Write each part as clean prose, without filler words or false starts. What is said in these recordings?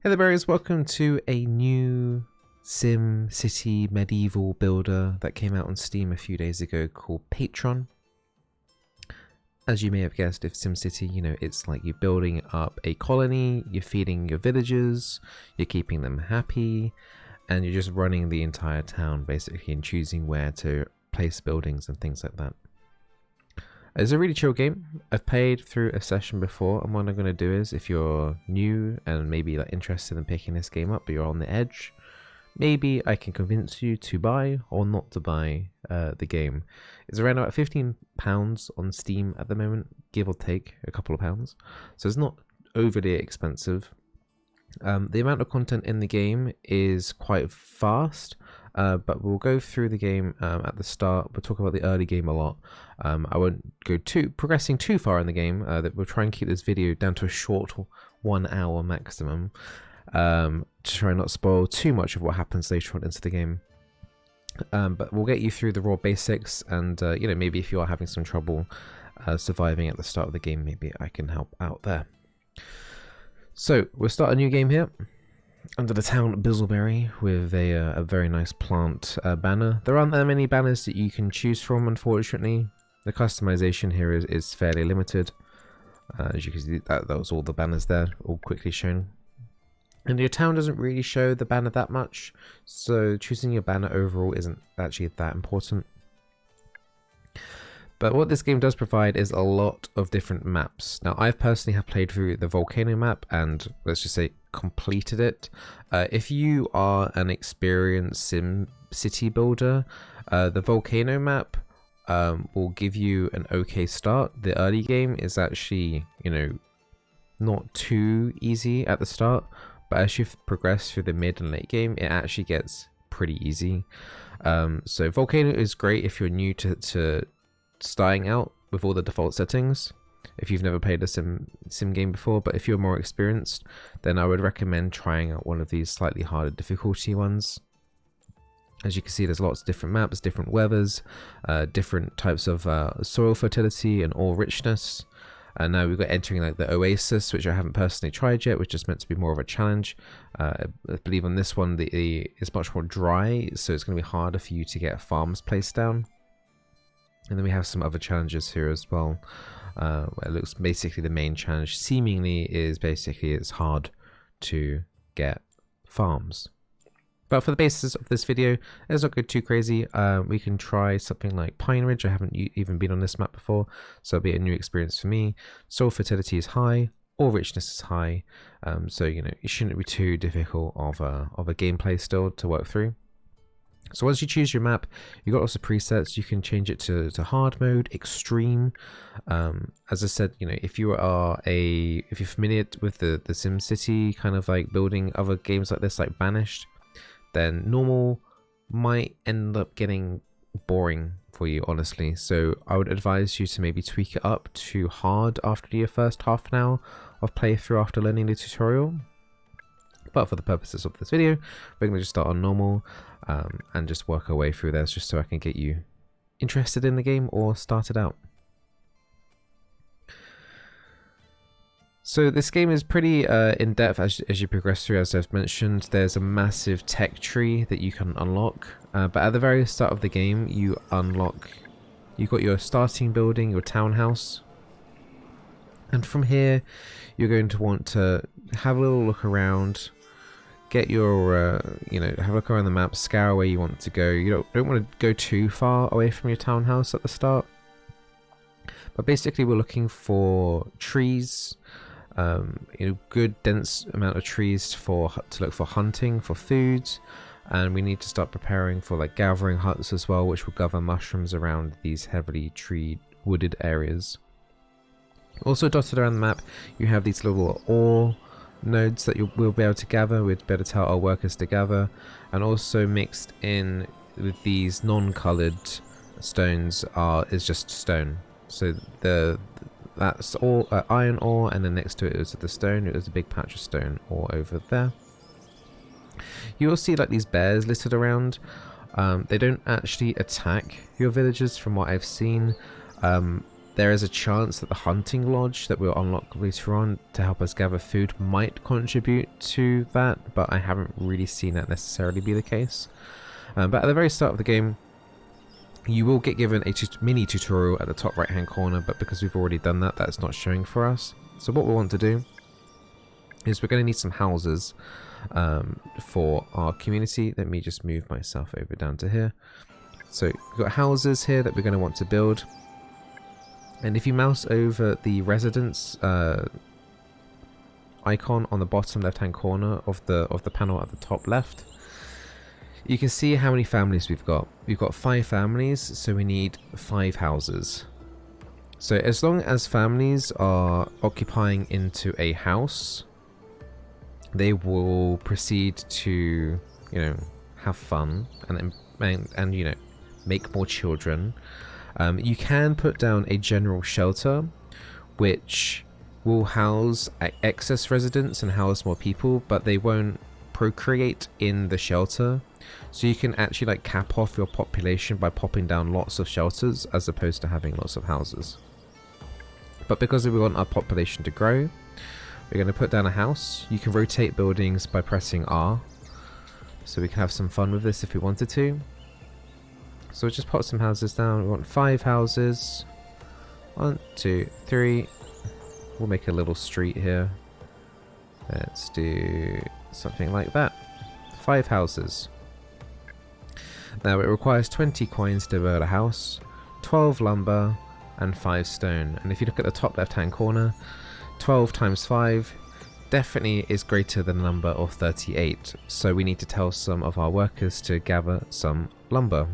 Hey there, berries, welcome to a new Sim City medieval builder that came out on Steam a few days ago called Patron. As you may have guessed, if SimCity, it's like you're building up a colony, you're feeding your villagers, you're keeping them happy, and you're just running the entire town basically and choosing where to place buildings and things like that. It's a really chill game. I've played through a session before, and what I'm going to do is, if you're new and maybe like interested in picking this game up but you're on the edge, maybe I can convince you to buy or not to buy the game. It's around about £15 on Steam at the moment, give or take a couple of pounds, so it's not overly expensive. The amount of content in the game is quite fast, but we'll go through the game at the start. We'll talk about the early game a lot. I won't go progressing too far in the game. That we'll try and keep this video down to a short 1 hour maximum, to try and not spoil too much of what happens later on into the game. But we'll get you through the raw basics, and maybe if you are having some trouble surviving at the start of the game, maybe I can help out there. So we'll start a new game here under the town Bizzleberry with a very nice plant banner. There aren't that many banners that you can choose from, unfortunately. The customization here is fairly limited. As you can see, that was all the banners there, all quickly shown. And your town doesn't really show the banner that much, so choosing your banner overall isn't actually that important. But what this game does provide is a lot of different maps. Now, I personally have played through the volcano map and, let's just say, completed it. If you are an experienced Sim City builder, the volcano map will give you an okay start. The early game is actually, not too easy at the start, but as you progress through the mid and late game, it actually gets pretty easy. So volcano is great if you're new to starting out with all the default settings, if you've never played a sim game before. But if you're more experienced, then I would recommend trying out one of these slightly harder difficulty ones. As you can see, there's lots of different maps, different weathers, different types of soil fertility and ore richness. And now we've got entering like the Oasis, which I haven't personally tried yet, which is meant to be more of a challenge. I believe on this one it's much more dry, so it's going to be harder for you to get farms placed down. And then we have some other challenges here as well. It looks basically the main challenge seemingly is basically it's hard to get farms. But for the basis of this video, let's not go too crazy. We can try something like Pine Ridge. I haven't even been on this map before, so it'll be a new experience for me. Soil fertility is high, ore richness is high, so it shouldn't be too difficult of a gameplay still to work through. So once you choose your map, you've got lots of presets. You can change it to hard mode, extreme. As I said, if you're familiar with the SimCity kind of like building other games like this, like Banished, then normal might end up getting boring for you, honestly. So I would advise you to maybe tweak it up to hard after your first half an hour of playthrough after learning the tutorial. But for the purposes of this video, we're going to just start on normal and just work our way through this, just so I can get you interested in the game or started out. So this game is pretty in-depth as you progress through. As I've mentioned, there's a massive tech tree that you can unlock, but at the very start of the game you've got your starting building, your townhouse, and from here you're going to want to have a little look around, get your have a look around the map, scour where you want to go. You don't want to go too far away from your townhouse at the start, but basically we're looking for trees, good dense amount of trees to look for hunting, for food, and we need to start preparing for like gathering huts as well, which will gather mushrooms around these heavily wooded areas. Also dotted around the map you have these little ore nodes that we'll be able to gather. We'd better tell our workers to gather, and also mixed in with these non-colored stones is just stone. So that's all iron ore, and then next to it is the stone. There's a big patch of stone ore over there. You will see like these bears littered around. They don't actually attack your villagers from what I've seen. There is a chance that the hunting lodge that we'll unlock later on to help us gather food might contribute to that, but I haven't really seen that necessarily be the case. But at the very start of the game, you will get given a mini tutorial at the top right hand corner, but because we've already done that, that's not showing for us. So what we want to do is we're going to need some houses for our community. Let me just move myself over down to here. So we've got houses here that we're going to want to build. And if you mouse over the residence icon on the bottom left hand corner of the panel at the top left, you can see how many families we've got. We've got 5 families, so we need 5 houses. So as long as families are occupying into a house, they will proceed to, you know, have fun and you know, make more children. You can put down a general shelter, which will house excess residents and house more people, but they won't procreate in the shelter. So you can actually like cap off your population by popping down lots of shelters as opposed to having lots of houses. But because we want our population to grow, we're going to put down a house. You can rotate buildings by pressing R, so we can have some fun with this if we wanted to. So we'll just pop some houses down. We want 5 houses. 1, 2, 3. We'll make a little street here. Let's do something like that. 5 houses. Now it requires 20 coins to build a house, 12 lumber, and 5 stone. And if you look at the top left hand corner, 12 times 5 definitely is greater than the number of 38. So we need to tell some of our workers to gather some lumber.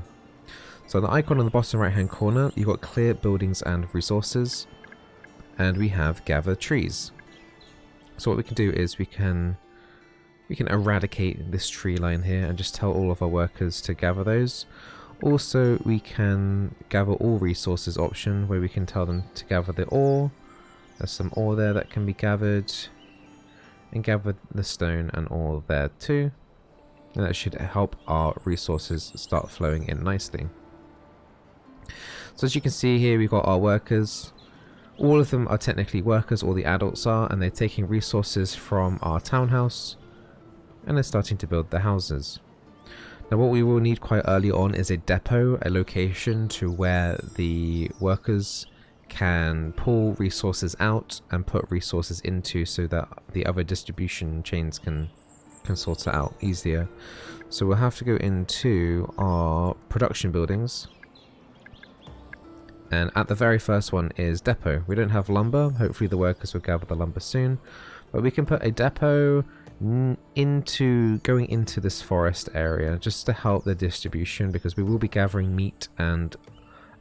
So the icon on the bottom right hand corner, you've got clear buildings and resources, and we have gather trees. So what we can do is we can eradicate this tree line here and just tell all of our workers to gather those. Also, we can gather all resources option, where we can tell them to gather the ore. There's some ore there that can be gathered, and gather the stone and ore there too. And that should help our resources start flowing in nicely. So as you can see here, we've got our workers. All of them are technically workers, all the adults are, and they're taking resources from our townhouse, and they're starting to build the houses. Now what we will need quite early on is a depot, a location to where the workers can pull resources out and put resources into, so that the other distribution chains can sort it out easier. So we'll have to go into our production buildings. And at the very first one is depot. We don't have lumber. Hopefully the workers will gather the lumber soon. But we can put a depot going into this forest area just to help the distribution, because we will be gathering meat and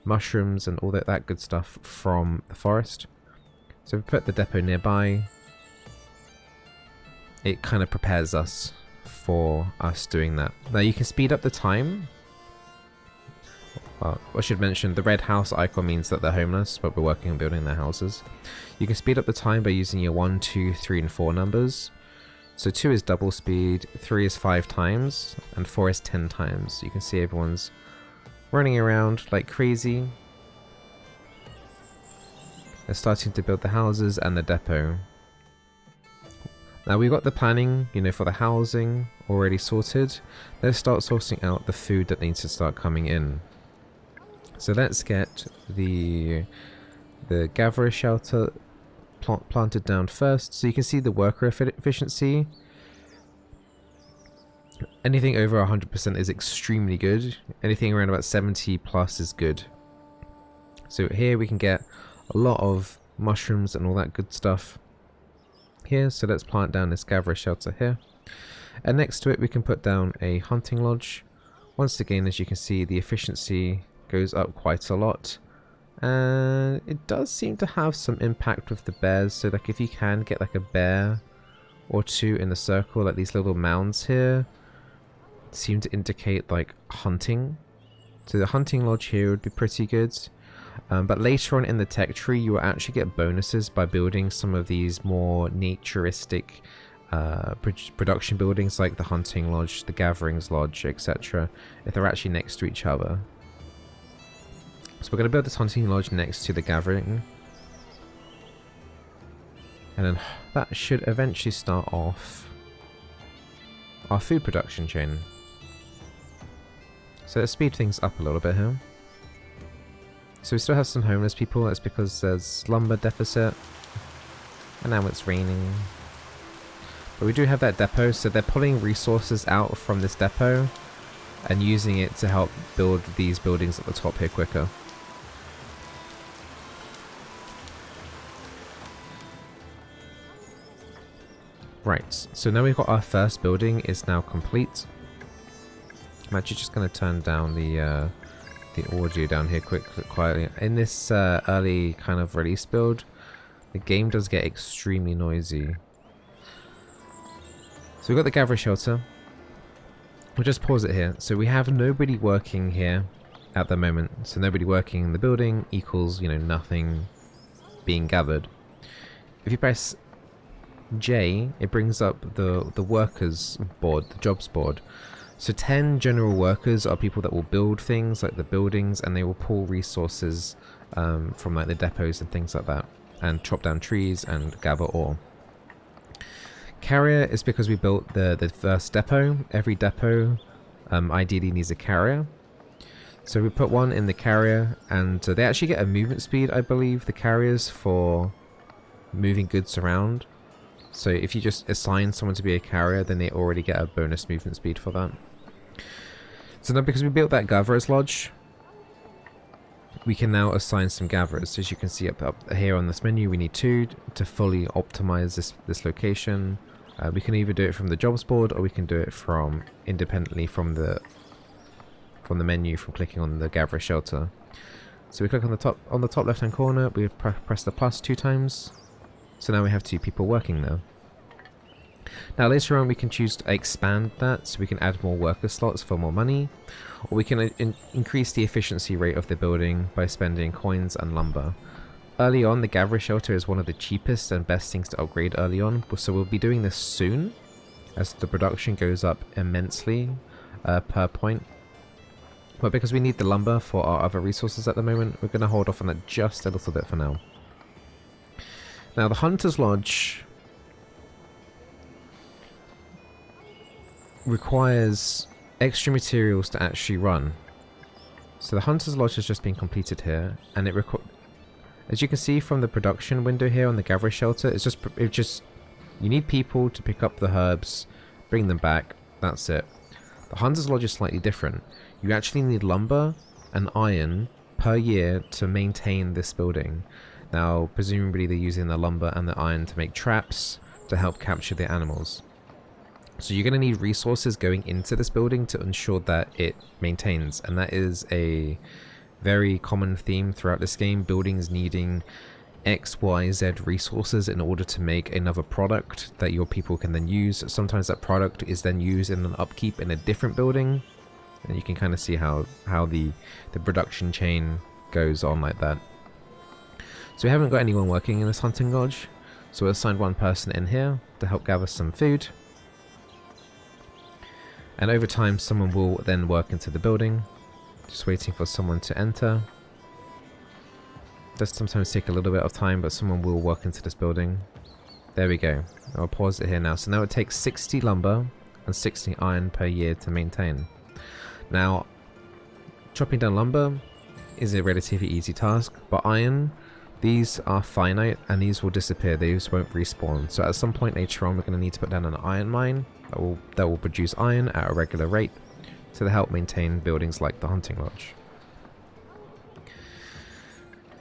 mushrooms and all that good stuff from the forest. So if we put the depot nearby, it kind of prepares us for us doing that. Now you can speed up the time. I should mention, the red house icon means that they're homeless, but we're working on building their houses. You can speed up the time by using your 1, 2, 3, and 4 numbers. So 2 is double speed, 3 is 5 times, and 4 is 10 times. You can see everyone's running around like crazy. They're starting to build the houses and the depot. Now we've got the planning, you know, for the housing already sorted. Let's start sourcing out the food that needs to start coming in. So let's get the gatherer shelter planted down first. So you can see the worker efficiency. Anything over 100% is extremely good. Anything around about 70 plus is good. So here we can get a lot of mushrooms and all that good stuff here. So let's plant down this gatherer shelter here. And next to it we can put down a hunting lodge. Once again, as you can see, the efficiency goes up quite a lot, and it does seem to have some impact with the bears. So like if you can get like a bear or 2 in the circle, like these little mounds here seem to indicate like hunting. So the hunting lodge here would be pretty good. But later on in the tech tree you will actually get bonuses by building some of these more naturistic production buildings, like the hunting lodge, the gatherings lodge, etc., if they're actually next to each other. So we're going to build this hunting lodge next to the gathering. And then that should eventually start off our food production chain. So let's speed things up a little bit here. So we still have some homeless people. That's because there's lumber deficit. And now it's raining. But we do have that depot, so they're pulling resources out from this depot and using it to help build these buildings at the top here quicker. Right, so now we've got our first building is now complete. I'm actually just going to turn down the audio down here quietly. In this early kind of release build, the game does get extremely noisy. So we've got the gatherer shelter. We'll just pause it here. So we have nobody working here at the moment. So nobody working in the building equals, you know, nothing being gathered. If you press J, it brings up the workers board, the jobs board. So 10 general workers are people that will build things like the buildings, and they will pull resources from like the depots and things like that, and chop down trees and gather ore. Carrier is because we built the first depot. Every depot ideally needs a carrier. So we put one in the carrier, and they actually get a movement speed, I believe, the carriers, for moving goods around. So if you just assign someone to be a carrier, then they already get a bonus movement speed for that. So now, because we built that gatherer's lodge, we can now assign some gatherers. As you can see up here on this menu, we need 2 to fully optimize this location. We can either do it from the jobs board, or we can do it from independently from the menu from clicking on the gatherer shelter. So we click on the top left hand corner, we press the plus 2 times. So now we have 2 people working there. Now later on we can choose to expand that, so we can add more worker slots for more money, or we can increase the efficiency rate of the building by spending coins and lumber. Early on, the gatherer shelter is one of the cheapest and best things to upgrade early on, so we'll be doing this soon as the production goes up immensely per point. But because we need the lumber for our other resources at the moment, we're going to hold off on that just a little bit for now. Now the Hunter's Lodge requires extra materials to actually run. So the Hunter's Lodge has just been completed here, and it as you can see from the production window here on the gatherer shelter, it's just you need people to pick up the herbs, bring them back, that's it. The Hunter's Lodge is slightly different. You actually need lumber and iron per year to maintain this building. Now, presumably they're using the lumber and the iron to make traps to help capture the animals. So you're going to need resources going into this building to ensure that it maintains, and that is a very common theme throughout this game, buildings needing X, Y, Z resources in order to make another product that your people can then use. Sometimes that product is then used in an upkeep in a different building, and you can kind of see how the production chain goes on like that. So we haven't got anyone working in this hunting lodge, so we'll assign one person in here to help gather some food. And over time someone will then work into the building, just waiting for someone to enter. It does sometimes take a little bit of time, but someone will work into this building. There we go. I'll pause it here now. So now it takes 60 lumber and 60 iron per year to maintain. Now, chopping down lumber is a relatively easy task, but iron, these are finite and these will disappear. These won't respawn. So at some point later on, we're going to need to put down an iron mine that will produce iron at a regular rate to help maintain buildings like the hunting lodge.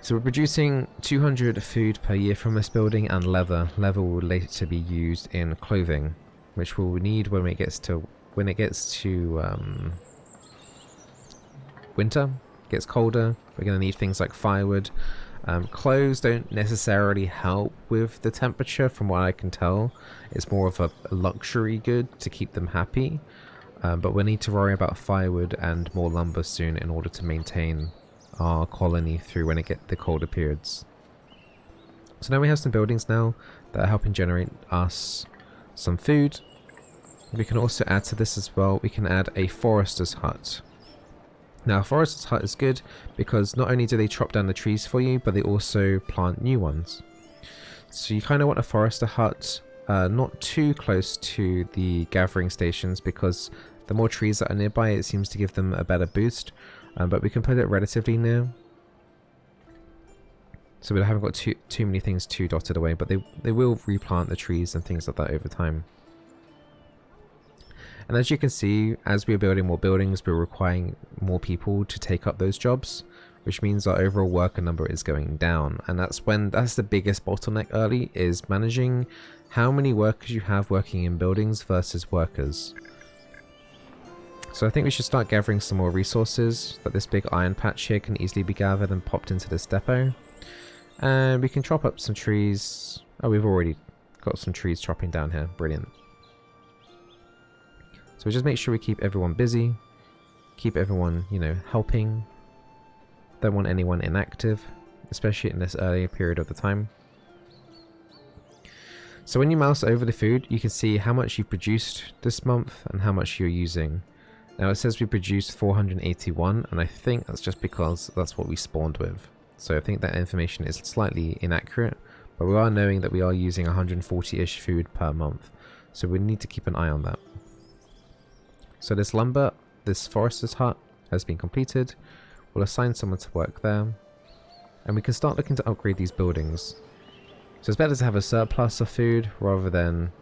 So we're producing 200 food per year from this building, and leather. Leather will later be used in clothing, which we'll need when it gets to winter, gets colder. We're going to need things like firewood. Clothes don't necessarily help with the temperature, from what I can tell. It's more of a luxury good to keep them happy. But we need to worry about firewood and more lumber soon in order to maintain our colony through when it gets the colder periods. So now we have some buildings now that are helping generate us some food. We can also add to this as well, we can add a forester's hut. Now, Forest's Hut is good because not only do they chop down the trees for you, but they also plant new ones. So you kind of want a Forester Hut not too close to the gathering stations, because the more trees that are nearby, it seems to give them a better boost. But we can put it relatively near, so we haven't got too many things too dotted away, but they will replant the trees and things like that over time. And as you can see, as we're building more buildings, we're requiring more people to take up those jobs, which means our overall worker number is going down. And that's the biggest bottleneck early, is managing how many workers you have working in buildings versus workers. So I think we should start gathering some more resources, that this big iron patch here can easily be gathered and popped into this depot. And we can chop up some trees. Oh, we've already got some trees chopping down here. Brilliant. So we just make sure we keep everyone busy. Keep everyone, you know, helping. Don't want anyone inactive, especially in this early period of the time. So when you mouse over the food, you can see how much you produced this month and how much you're using. Now it says we produced 481, and I think that's just because that's what we spawned with. So I think that information is slightly inaccurate, but we are knowing that we are using 140-ish food per month. So we need to keep an eye on that. So this lumber, this Forester's Hut has been completed. We'll assign someone to work there. And we can start looking to upgrade these buildings. So it's better to have a surplus of food rather than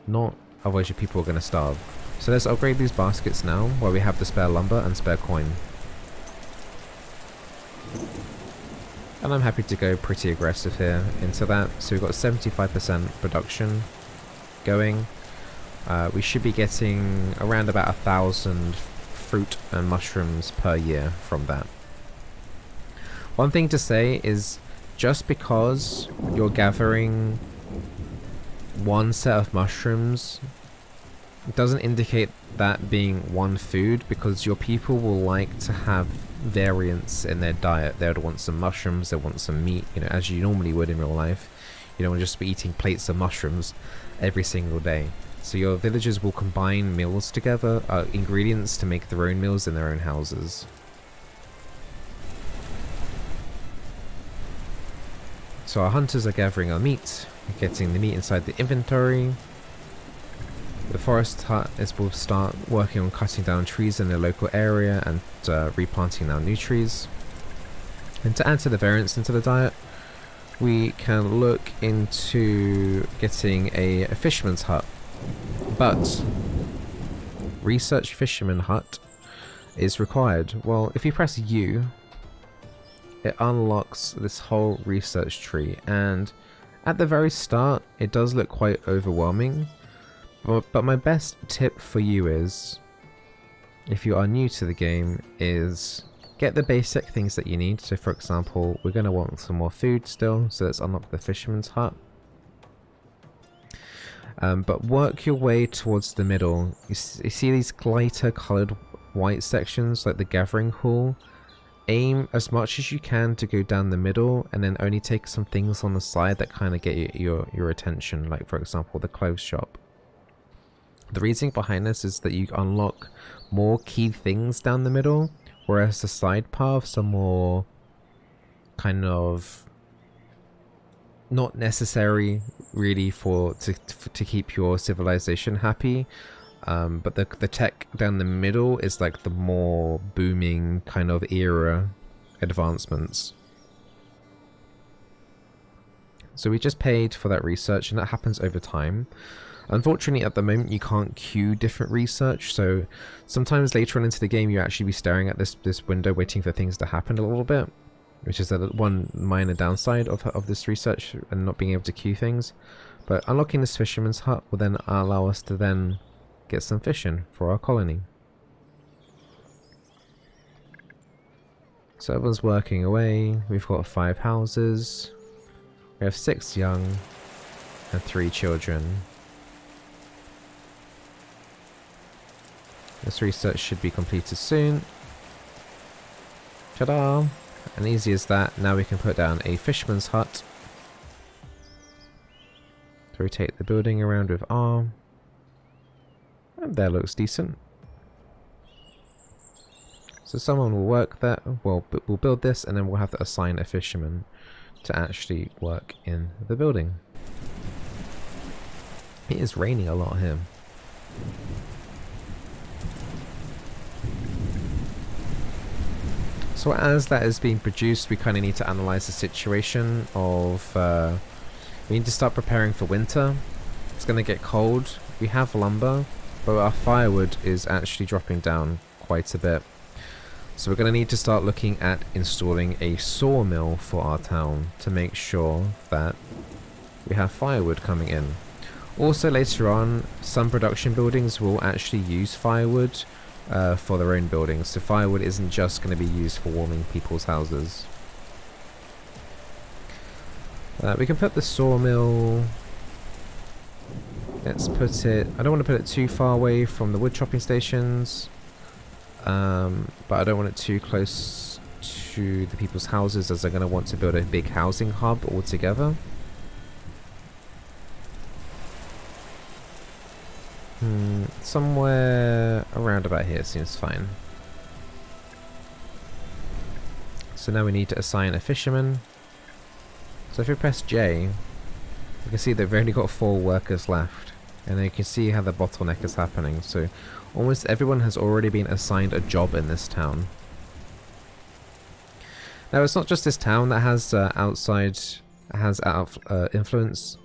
not, otherwise your people are going to starve. So let's upgrade these baskets now while we have the spare lumber and spare coin. And I'm happy to go pretty aggressive here into that. So we've got 75% production going. We should be getting around about 1,000 fruit and mushrooms per year from that. One thing to say is, just because you're gathering one set of mushrooms doesn't indicate that being one food, because your people will like to have variance in their diet. They would want some mushrooms, they want some meat, you know, as you normally would in real life. You don't want to just be eating plates of mushrooms every single day. So your villagers will combine meals together, ingredients to make their own meals in their own houses. So our hunters are gathering our meat, getting the meat inside the inventory. The forest hut will start working on cutting down trees in the local area and replanting now new trees. And to add to the variance into the diet, we can look into getting a fisherman's hut. But research fisherman hut is required. Well, if you press U, it unlocks this whole research tree, and at the very start it does look quite overwhelming, but my best tip for you is, if you are new to the game, is get the basic things that you need. So for example, we're going to want some more food still, so let's unlock the fisherman's hut. But work your way towards the middle. You see these lighter coloured white sections, like the gathering hall? Aim as much as you can to go down the middle, and then only take some things on the side that kind of get your attention, like for example the clothes shop. The reasoning behind this is that you unlock more key things down the middle, whereas the side paths are more kind of not necessary really to keep your civilization happy. But the tech down the middle is like the more booming kind of era advancements. So we just paid for that research, and that happens over time. Unfortunately, at the moment you can't queue different research, so sometimes later on into the game you actually be staring at this window waiting for things to happen a little bit, which is one minor downside of this research and not being able to queue things. But unlocking this fisherman's hut will then allow us to then get some fishing for our colony. So everyone's working away. We've got 5 houses. We have 6 young and 3 children. This research should be completed soon. Ta-da! And easy as that, now we can put down a fisherman's hut. Rotate the building around with R. And that looks decent. So someone will work that, well, we'll build this, and then we'll have to assign a fisherman to actually work in the building. It is raining a lot here. So as that is being produced, we kind of need to analyze the situation of, we need to start preparing for winter. It's going to get cold. We have lumber, but our firewood is actually dropping down quite a bit. So we're going to need to start looking at installing a sawmill for our town to make sure that we have firewood coming in. Also later on, some production buildings will actually use firewood for their own buildings, so firewood isn't just going to be used for warming people's houses. We can put the sawmill, let's put it, I don't want to put it too far away from the wood chopping stations, but I don't want it too close to the people's houses, as they're going to want to build a big housing hub altogether. Somewhere around about here seems fine. So now we need to assign a fisherman. So if we press J, you can see they've only got 4 workers left, and then you can see how the bottleneck is happening. So almost everyone has already been assigned a job in this town. Now it's not just this town that has influence.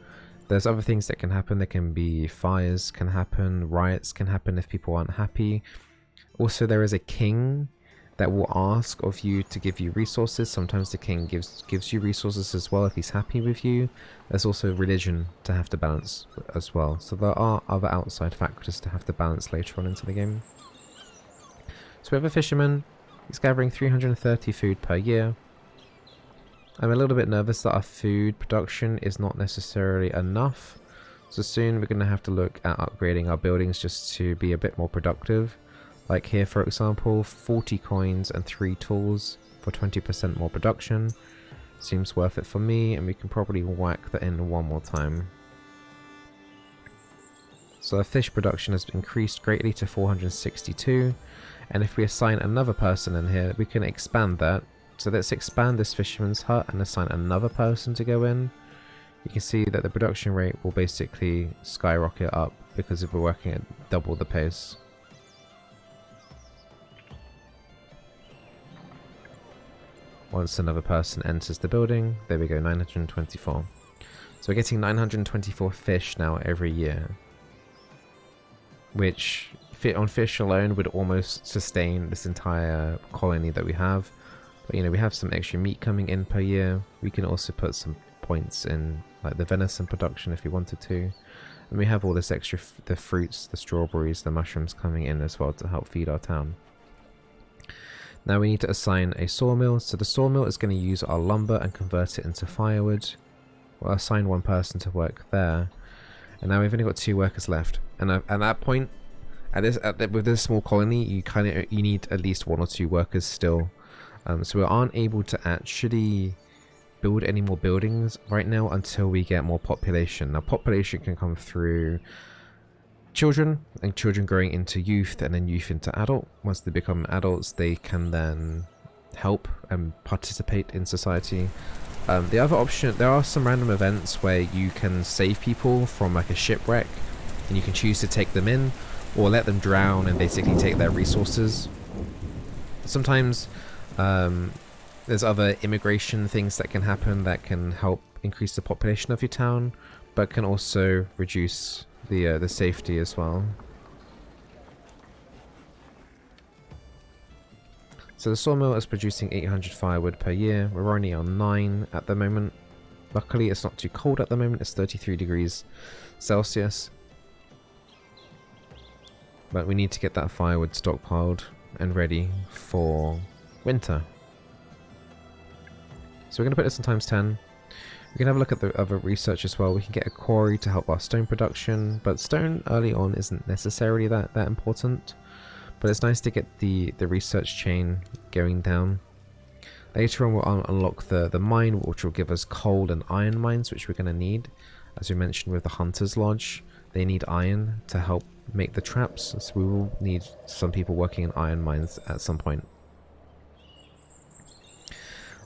There's other things that can happen. There can be fires can happen, riots can happen if people aren't happy. Also, there is a king that will ask of you to give you resources. Sometimes the king gives you resources as well if he's happy with you. There's also religion to have to balance as well. So there are other outside factors to have to balance later on into the game. So we have a fisherman. He's gathering 330 food per year. I'm a little bit nervous that our food production is not necessarily enough, so soon we're going to have to look at upgrading our buildings just to be a bit more productive. Like here, for example, 40 coins and 3 tools for 20% more production. Seems worth it for me, and we can probably whack that in one more time. So our fish production has increased greatly to 462, and if we assign another person in here, we can expand that. So let's expand this fisherman's hut and assign another person to go in. You can see that the production rate will basically skyrocket up because if we're working at double the pace. Once another person enters the building, there we go, 924. So we're getting 924 fish now every year, which on fish alone would almost sustain this entire colony that we have. But you know, we have some extra meat coming in per year. We can also put some points in like the venison production if we wanted to. And we have all this extra, the fruits, the strawberries, the mushrooms coming in as well to help feed our town. Now we need to assign a sawmill. So the sawmill is going to use our lumber and convert it into firewood. We'll assign one person to work there. And now we've only got 2 workers left. And at that point, with this small colony, you need at least 1 or 2 workers still. So we aren't able to actually build any more buildings right now until we get more population. Now population can come through children, and children growing into youth, and then youth into adult. Once they become adults, they can then help and participate in society. The other option, there are some random events where you can save people from like a shipwreck, and you can choose to take them in or let them drown and basically take their resources. Sometimes there's other immigration things that can happen that can help increase the population of your town, but can also reduce the safety as well. So the sawmill is producing 800 firewood per year. We're only on 9 at the moment. Luckily it's not too cold at the moment, it's 33 degrees Celsius. But we need to get that firewood stockpiled and ready for winter. So we're going to put this on ×10. We can have a look at the other research as well. We can get a quarry to help our stone production, but stone early on isn't necessarily that important. But it's nice to get the research chain going down. Later on we'll unlock the mine, which will give us coal and iron mines, which we're going to need. As we mentioned with the Hunter's Lodge, they need iron to help make the traps, so we will need some people working in iron mines at some point.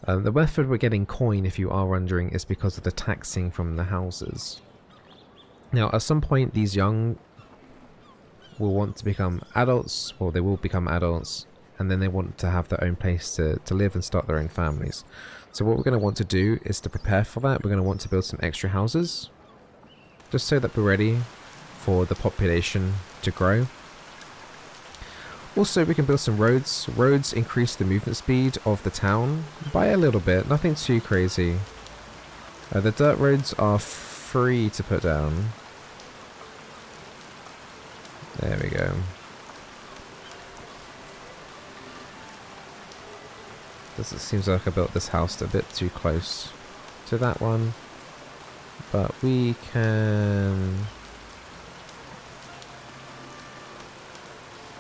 The method we're getting coin, if you are wondering, is because of the taxing from the houses. Now, at some point, these young will want to become adults, or they will become adults, and then they want to have their own place to live and start their own families. So what we're going to want to do is to prepare for that. We're going to want to build some extra houses, just so that we're ready for the population to grow. Also, we can build some roads. Roads increase the movement speed of the town by a little bit, nothing too crazy. The dirt roads are free to put down. There we go. It seems like I built this house a bit too close to that one, but we can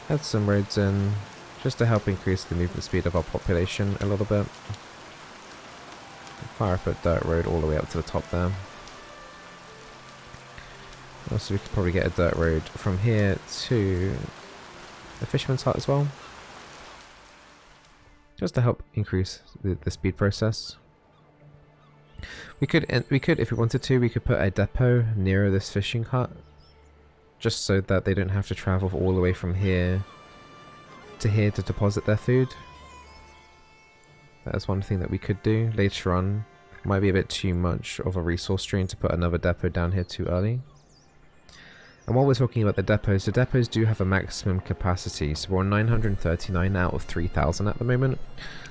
add some roads in just to help increase the movement speed of our population a little bit. Fire up a dirt road all the way up to the top there. Also, we could probably get a dirt road from here to the fisherman's hut as well, just to help increase the speed process. We could, if we wanted to, we could put a depot near this fishing hut, just so that they don't have to travel all the way from here to deposit their food. That is one thing that we could do later on. Might be a bit too much of a resource drain to put another depot down here too early. And while we're talking about the depots do have a maximum capacity, so we're on 939 out of 3000 at the moment.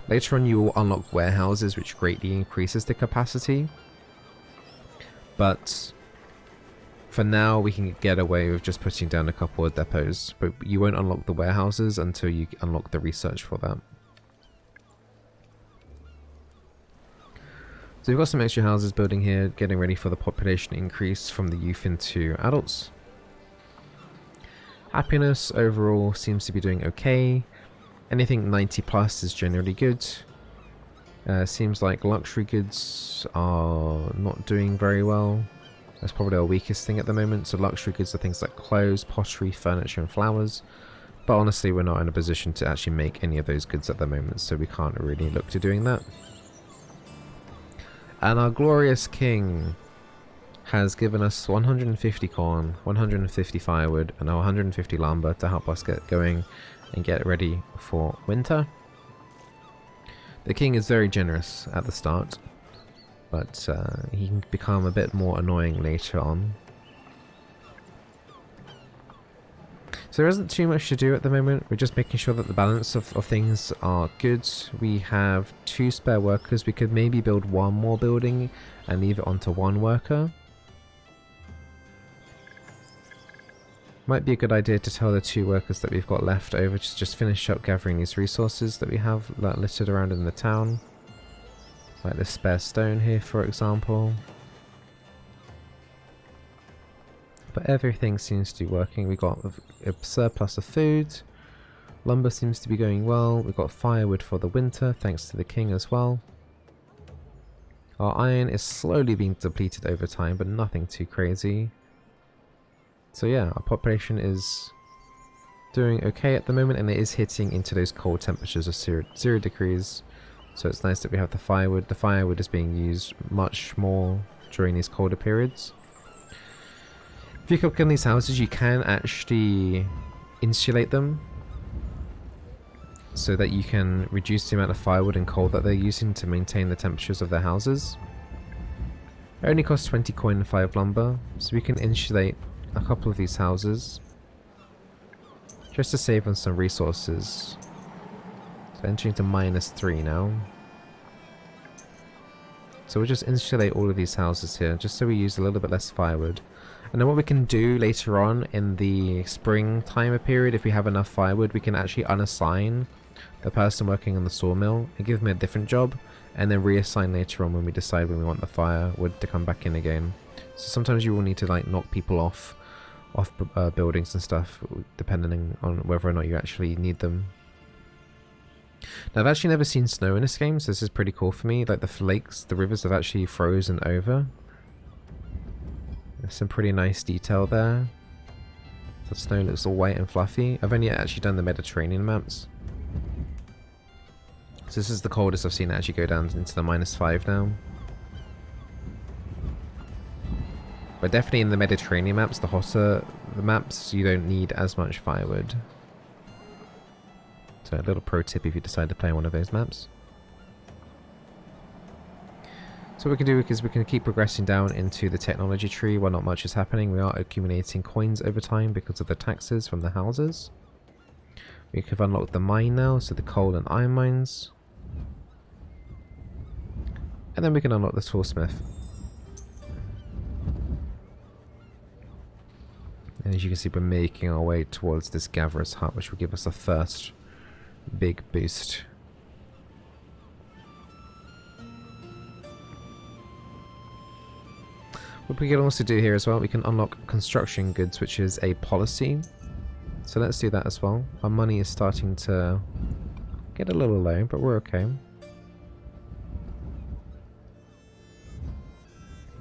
Later on you will unlock warehouses, which greatly increases the capacity. But for now we can get away with just putting down a couple of depots, but you won't unlock the warehouses until you unlock the research for that. So we've got some extra houses building here, getting ready for the population increase from the youth into adults. Happiness overall seems to be doing okay. Anything 90 plus is generally good. Seems like luxury goods are not doing very well. That's probably our weakest thing at the moment. So luxury goods are things like clothes, pottery, furniture and flowers. But honestly, we're not in a position to actually make any of those goods at the moment, so we can't really look to doing that. And our glorious king has given us 150 corn, 150 firewood, and 150 lumber to help us get going and get ready for winter. The king is very generous at the start, but he can become a bit more annoying later on. So there isn't too much to do at the moment. We're just making sure that the balance of things are good. We have 2 spare workers. We could maybe build 1 more building and leave it onto 1 worker. Might be a good idea to tell the 2 workers that we've got left over to just finish up gathering these resources that we have littered around in the town. Like this spare stone here, for example. But everything seems to be working. We got a surplus of food. Lumber seems to be going well. We've got firewood for the winter, thanks to the king as well. Our iron is slowly being depleted over time, but nothing too crazy. So yeah, our population is doing okay at the moment, and it is hitting into those cold temperatures of 0 degrees. So it's nice that we have the firewood. The firewood is being used much more during these colder periods. If you cook in these houses, you can actually insulate them so that you can reduce the amount of firewood and coal that they're using to maintain the temperatures of their houses. It only costs 20 coin and 5 lumber, so we can insulate a couple of these houses just to save on some resources. So entering to -3 now. So we'll just insulate all of these houses here just so we use a little bit less firewood. And then what we can do later on in the spring timer period, if we have enough firewood, we can actually unassign the person working on the sawmill and give them a different job, and then reassign later on when we decide when we want the firewood to come back in again. So sometimes you will need to like knock people off buildings and stuff, depending on whether or not you actually need them. Now I've actually never seen snow in this game, so this is pretty cool for me. Like the lakes, the rivers have actually frozen over. There's some pretty nice detail there. The snow looks all white and fluffy. I've only actually done the Mediterranean maps, So this is the coldest I've seen it actually go down into the -5 now. But definitely in the Mediterranean maps, the hotter the maps, you don't need as much firewood. So a little pro tip if you decide to play one of those maps. So what we can do is we can keep progressing down into the technology tree while not much is happening. We are accumulating coins over time because of the taxes from the houses. We have unlocked the mine now, so the coal and iron mines. And then we can unlock the toolsmith. And as you can see, we're making our way towards this gatherer's hut, which will give us a first big boost. What we can also do here as well, we can unlock construction goods, which is a policy. So let's do that as well. Our money is starting to get a little low, but we're okay.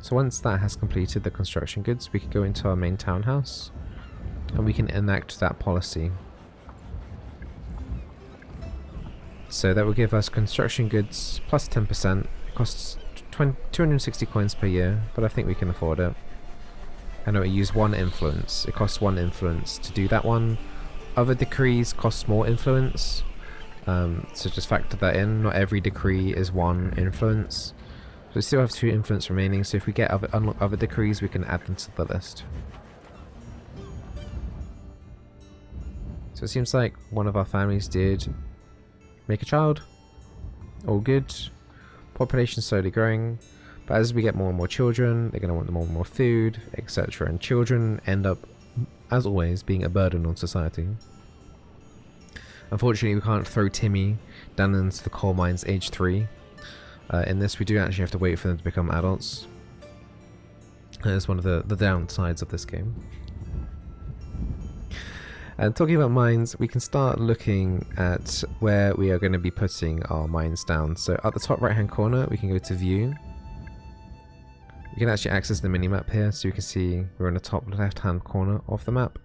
So once that has completed the construction goods, we can go into our main townhouse and we can enact that policy. So that will give us construction goods plus 10%. It costs 260 coins per year, but I think we can afford it. And it will use 1 influence. It costs 1 influence to do that one. Other decrees cost more influence. So just factor that in. Not every decree is 1 influence. So we still have 2 influence remaining, so if we get unlock other decrees, we can add them to the list. So it seems like one of our families did make a child. All good. Population slowly growing. But as we get more and more children, they're going to want more and more food, etc. And children end up, as always, being a burden on society. Unfortunately, we can't throw Timmy down into the coal mines age 3. In this, we do actually have to wait for them to become adults. That's one of the downsides of this game. And talking about mines, we can start looking at where we are going to be putting our mines down. So at the top right hand corner, we can go to view. We can actually access the minimap here, so you can see we're in the top left hand corner of the map.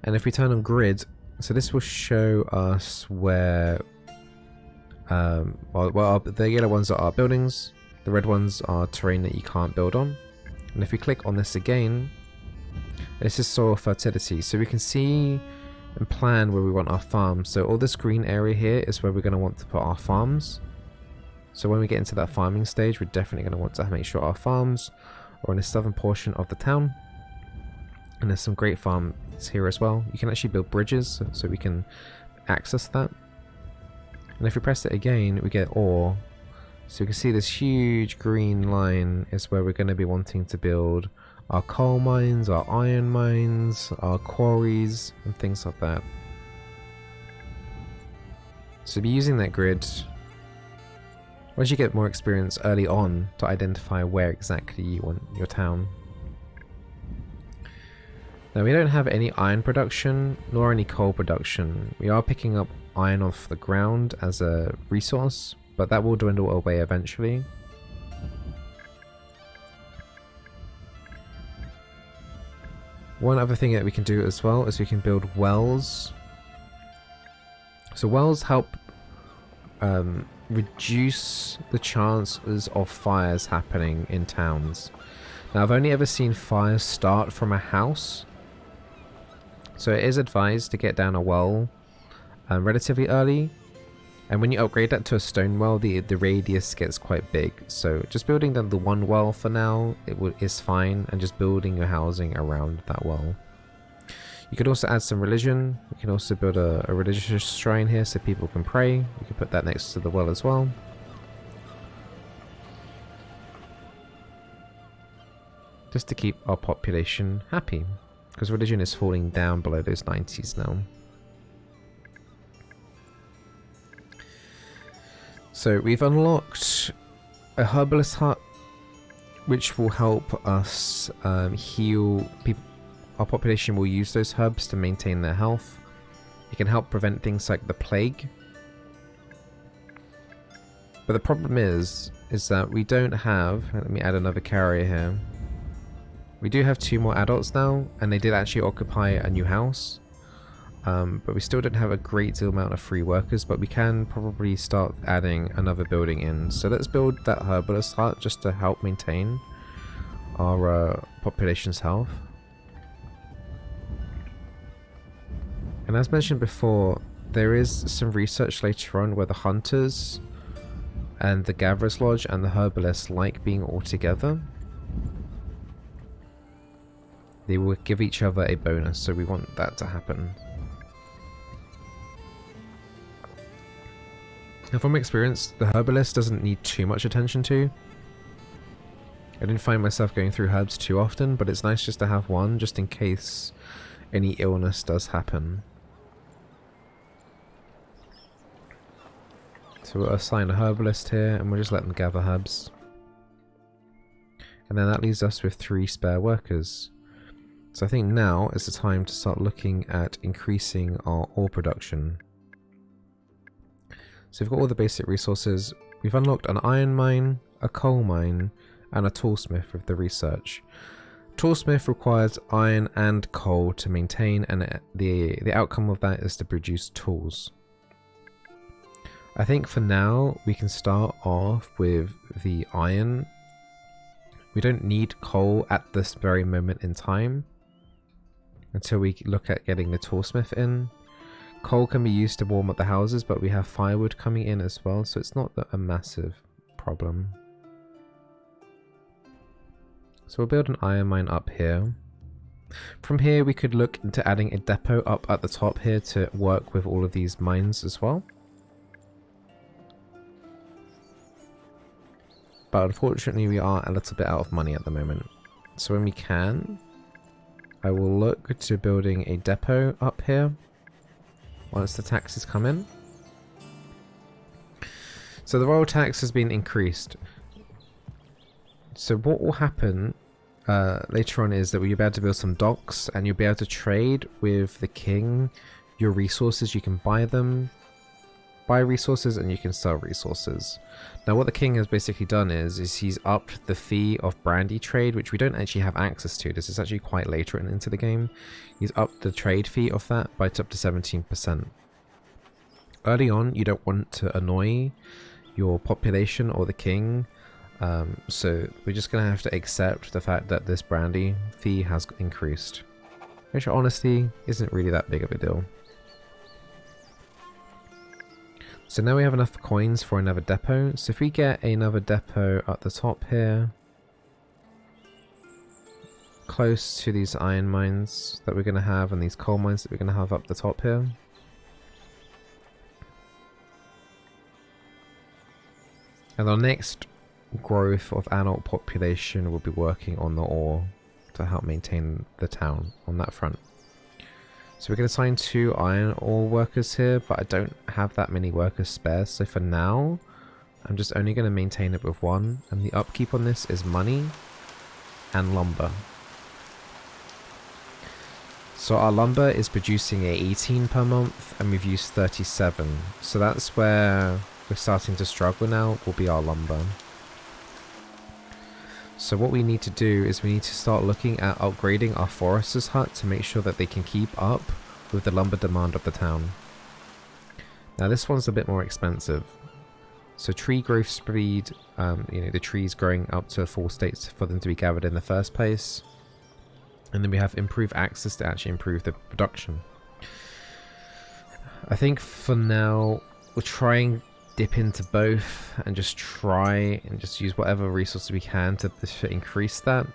And if we turn on grid, so this will show us where the yellow ones are our buildings, the red ones are terrain that you can't build on. And if we click on this again, this is soil fertility, so we can see and plan where we want our farms. So all this green area here is where we're going to want to put our farms. So when we get into that farming stage, we're definitely going to want to make sure our farms are in the southern portion of the town. And there's some great farms here as well. You can actually build bridges so we can access that. And if we press it again, we get ore. So you can see this huge green line is where we're going to be wanting to build our coal mines, our iron mines, our quarries, and things like that. So be using that grid once you get more experience early on to identify where exactly you want your town. Now we don't have any iron production nor any coal production. We are picking up iron off the ground as a resource, but that will dwindle away eventually. One other thing that we can do as well is we can build wells. So wells help reduce the chances of fires happening in towns. Now I've only ever seen fires start from a house, so it is advised to get down a well relatively early, and when you upgrade that to a stone well, the radius gets quite big. So just building down the one well for now is fine, and just building your housing around that well. You could also add some religion. You can also build a religious shrine here so people can pray. You can put that next to the well as well. Just to keep our population happy, because religion is falling down below those 90s now. So we've unlocked a Herbalist Hut, which will help us heal people. Our population will use those herbs to maintain their health. It can help prevent things like the plague. But the problem is that we don't have... Let me add another carrier here. We do have 2 more adults now, and they did actually occupy a new house. but we still don't have a great deal amount of free workers, but we can probably start adding another building in. So let's build that Herbalist Hut just to help maintain our population's health. And as mentioned before, there is some research later on where the Hunters and the Gatherer's Lodge and the Herbalists like being all together. They will give each other a bonus, so we want that to happen. Now from experience, the Herbalist doesn't need too much attention to. I didn't find myself going through herbs too often, but it's nice just to have one, just in case any illness does happen. So we'll assign a Herbalist here, and we'll just let them gather herbs. And then that leaves us with 3 spare workers. So I think now is the time to start looking at increasing our ore production. So we've got all the basic resources. We've unlocked an iron mine, a coal mine, and a toolsmith with the research. Toolsmith requires iron and coal to maintain, and the outcome of that is to produce tools. I think for now we can start off with the iron. We don't need coal at this very moment in time until we look at getting the toolsmith in. Coal can be used to warm up the houses, but we have firewood coming in as well, so it's not a massive problem. So we'll build an iron mine up here. From here we could look into adding a depot up at the top here to work with all of these mines as well. But unfortunately we are a little bit out of money at the moment. So when we can, I will look to building a depot up here once the taxes come in. So the royal tax has been increased. So what will happen later on is that you'll be able to build some docks, and you'll be able to trade with the king your resources. You can buy them, buy resources, and you can sell resources. Now what the king has basically done is he's upped the fee of brandy trade, which we don't actually have access to. This is actually quite later into the game. He's upped the trade fee of that by up to 17%. Early on, you don't want to annoy your population or the king, so we're just going to have to accept the fact that this brandy fee has increased, which honestly isn't really that big of a deal. So now we have enough coins for another depot. So if we get another depot at the top here, close to these iron mines that we're going to have and these coal mines that we're going to have up the top here. And our next growth of adult population will be working on the ore to help maintain the town on that front. So we're going to assign 2 iron ore workers here, but I don't have that many workers spare, so for now I'm just only going to maintain it with 1, and the upkeep on this is money and lumber. So our lumber is producing 18 per month, and we've used 37, so that's where we're starting to struggle now, will be our lumber. So what we need to do is we need to start looking at upgrading our Forester's Hut to make sure that they can keep up with the lumber demand of the town. Now this one's a bit more expensive. So tree growth speed, the trees growing up to a full state for them to be gathered in the first place. And then we have improved access to actually improve the production. I think for now we'll try and dip into both and just try and just use whatever resources we can to increase that.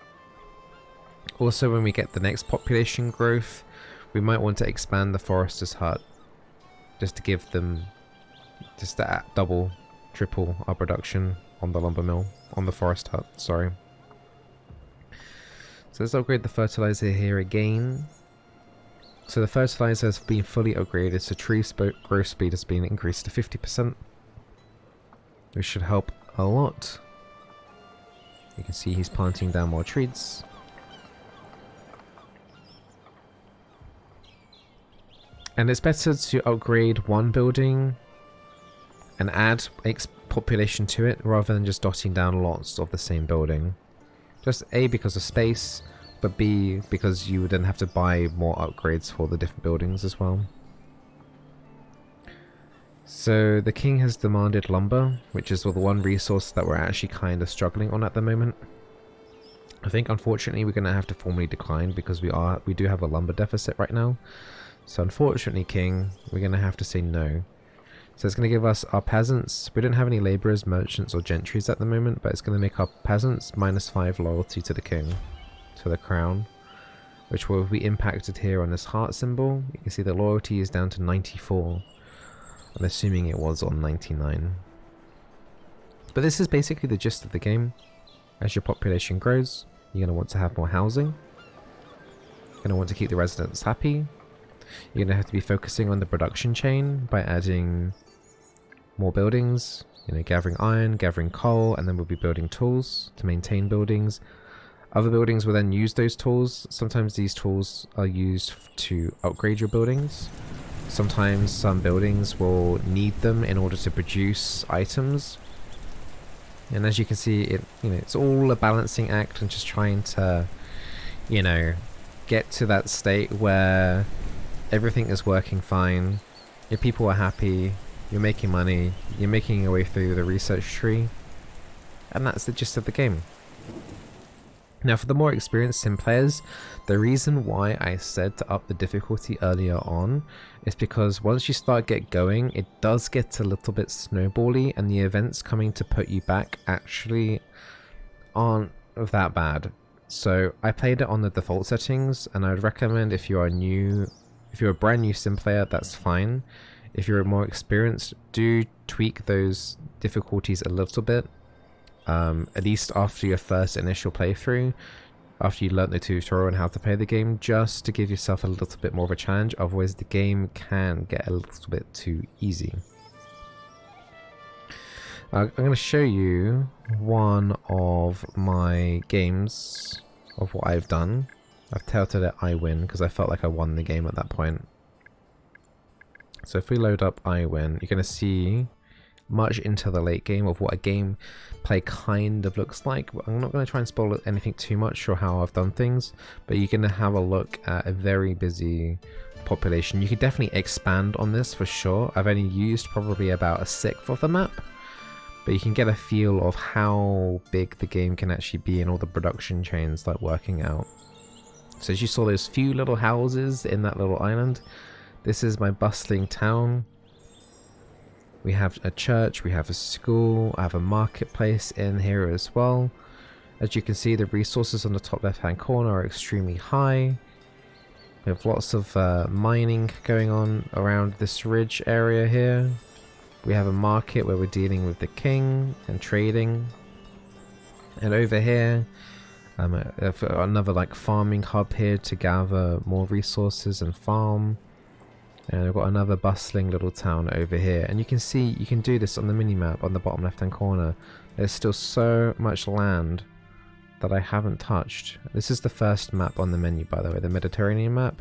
Also, when we get the next population growth, we might want to expand the Forester's Hut just to give them just to double, triple our production on the lumber mill, on the Forest Hut, sorry. So let's upgrade the fertilizer here again. So the fertilizer has been fully upgraded, so tree growth speed has been increased to 50%. Which should help a lot. You can see he's planting down more trees. And it's better to upgrade one building and add population to it rather than just dotting down lots of the same building. Just A, because of space, but B, because you would then have to buy more upgrades for the different buildings as well. So the king has demanded lumber, which is the one resource that we're actually kind of struggling on at the moment. I think unfortunately we're going to have to formally decline because we do have a lumber deficit right now. So unfortunately, king, we're going to have to say no. So it's going to give us our peasants. We don't have any laborers, merchants or gentries at the moment, but it's going to make our peasants -5 loyalty to the king, to the crown, which will be impacted here on this heart symbol. You can see the loyalty is down to 94. I'm assuming it was on 99. But this is basically the gist of the game. As your population grows, you're going to want to have more housing. You're going to want to keep the residents happy. You're going to have to be focusing on the production chain by adding more buildings, gathering iron, gathering coal, and then we'll be building tools to maintain buildings. Other buildings will then use those tools. Sometimes these tools are used to upgrade your buildings. Sometimes some buildings will need them in order to produce items. And as you can see, it's all a balancing act and just trying to, get to that state where everything is working fine, your people are happy, you're making money, you're making your way through the research tree, and that's the gist of the game. Now for the more experienced sim players, the reason why I said to up the difficulty earlier on is because once you get going, it does get a little bit snowbally, and the events coming to put you back actually aren't that bad. So I played it on the default settings, and I would recommend if you are a brand new sim player, that's fine. If you're more experienced, do tweak those difficulties a little bit. At least after your first initial playthrough, after you learnt the tutorial on how to play the game, just to give yourself a little bit more of a challenge, otherwise the game can get a little bit too easy. I'm going to show you one of my games of what I've done. I've titled it I Win because I felt like I won the game at that point. So if we load up I Win, you're going to see much into the late game of what a gameplay kind of looks like. I'm not going to try and spoil anything too much or how I've done things, but you're going to have a look at a very busy population. You could definitely expand on this for sure. I've only used probably about 1/6 of the map, but you can get a feel of how big the game can actually be and all the production chains working out. So as you saw those few little houses in that little island, this is my bustling town. We have a church, we have a school, I have a marketplace in here as well. As you can see, the resources on the top left hand corner are extremely high. We have lots of mining going on around this ridge area here. We have a market where we're dealing with the king and trading. And over here, another farming hub here to gather more resources and farm. And I've got another bustling little town over here, and you can see you can do this on the mini-map on the bottom left hand corner. There's still so much land that I haven't touched. This is the first map on the menu, by the way, the Mediterranean map.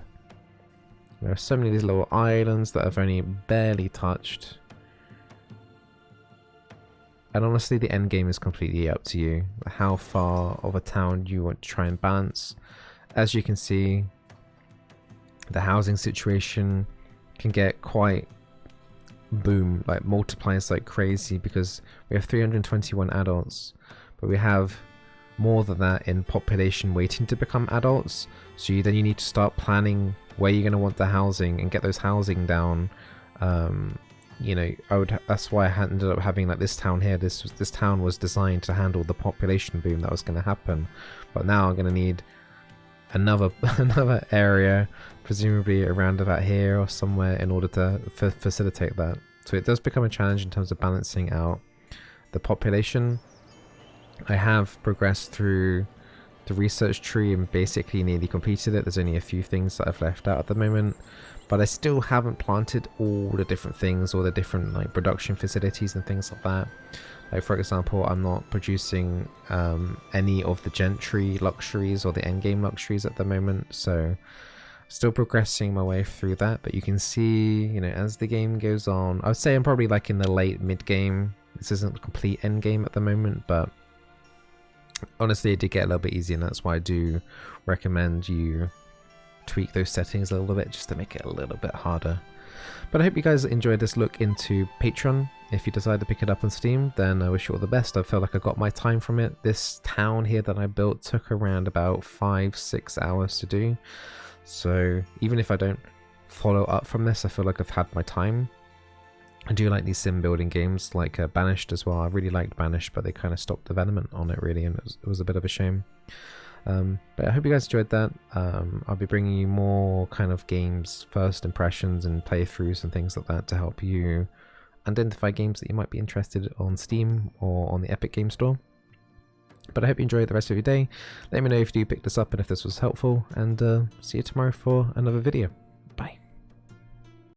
There are so many of these little islands that I've only barely touched. And honestly, the end game is completely up to you, how far of a town you want to try and balance. As you can see, the housing situation can get quite boom, multiplies like crazy, because we have 321 adults, but we have more than that in population waiting to become adults. So then you need to start planning where you're going to want the housing and get those housing down. That's why I ended up having this town here. This town was designed to handle the population boom that was going to happen, but now I'm going to need another area, presumably around about here or somewhere, in order to facilitate that. So it does become a challenge in terms of balancing out the population. I have progressed through the research tree and basically nearly completed it. There's only a few things that I've left out at the moment, but I still haven't planted all the different things, all the different production facilities and things like that. For example, I'm not producing any of the gentry luxuries or the endgame luxuries at the moment, so still progressing my way through that. But you can see, as the game goes on, I would say I'm probably in the late mid game. This isn't a complete end game at the moment, but honestly it did get a little bit easier, and that's why I do recommend you tweak those settings a little bit just to make it a little bit harder. But I hope you guys enjoyed this look into Patron. If you decide to pick it up on Steam, then I wish you all the best. I feel like I got my time from it. This town here that I built took around about 5-6 hours to do. So even if I don't follow up from this, I feel like I've had my time. I do like these sim building games like Banished as well. I really liked Banished, but they kind of stopped development on it really, and it was a bit of a shame. But I hope you guys enjoyed that. I'll be bringing you more kind of games, first impressions and playthroughs and things like that to help you identify games that you might be interested on Steam or on the Epic Game Store. But I hope you enjoy the rest of your day. Let me know if you do pick this up and if this was helpful, and see you tomorrow for another video.